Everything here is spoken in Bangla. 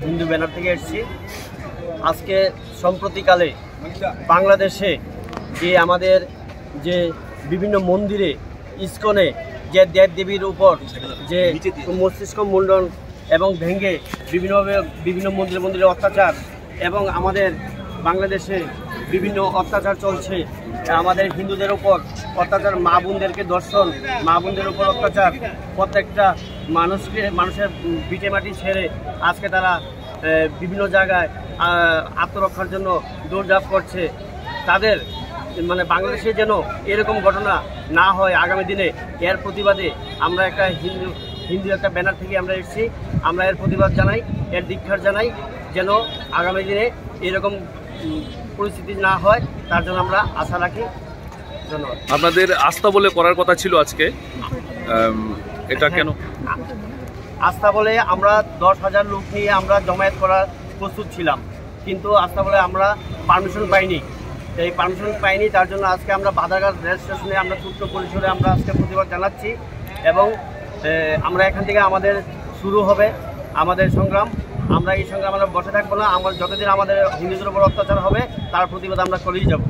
হিন্দু ব্যানার থেকে এসেছি। আজকে সম্প্রতিকালে বাংলাদেশে যে আমাদের যে বিভিন্ন মন্দিরে ইস্কনে যে দেবদেবীর উপর যে মস্তিষ্ক মুন্ডন এবং ভেঙে বিভিন্ন মন্দিরে অত্যাচার এবং আমাদের বাংলাদেশে বিভিন্ন অত্যাচার চলছে, আমাদের হিন্দুদের উপর অত্যাচার, মা বোনদেরকে দর্শন, মা বোনদের উপর অত্যাচার, প্রত্যেকটা মানুষের ভিটে মাটি ছেড়ে আজকে তারা বিভিন্ন জায়গায় আত্মরক্ষার জন্য দৌড়ঝাঁপ করছে। তাদের মানে বাংলাদেশে যেন এরকম ঘটনা না হয় আগামী দিনে, এর প্রতিবাদে আমরা একটা হিন্দু একটা ব্যানার থেকে আমরা এসেছি। আমরা এর প্রতিবাদ জানাই, এর ধিক্কার জানাই, যেন আগামী দিনে এরকম পরিস্থিতি না হয় তার জন্য আমরা আশা রাখি। ধন্যবাদ। আপনাদের আস্থা বলে করার কথা ছিল আজকে, এটা কেন? আস্থা বলে আমরা 10,000 লোক নিয়ে আমরা জমায়েত করার প্রস্তুত ছিলাম, কিন্তু আস্থা বলে আমরা পারমিশন পাইনি। এই পারমিশন পাইনি, তার জন্য আজকে আমরা বাধারঘাট রেল স্টেশনে আমরা ছোট্ট পরিসরে আমরা আজকে প্রতিবাদ জানাচ্ছি এবং আমরা এখান থেকে আমাদের শুরু হবে আমাদের সংগ্রাম। আমরা এই সংগ্রাম আমরা বসে থাকবো না। আমরা যতদিন আমাদের হিন্দুদের উপর অত্যাচার হবে তার প্রতিবাদ আমরা করেই যাব।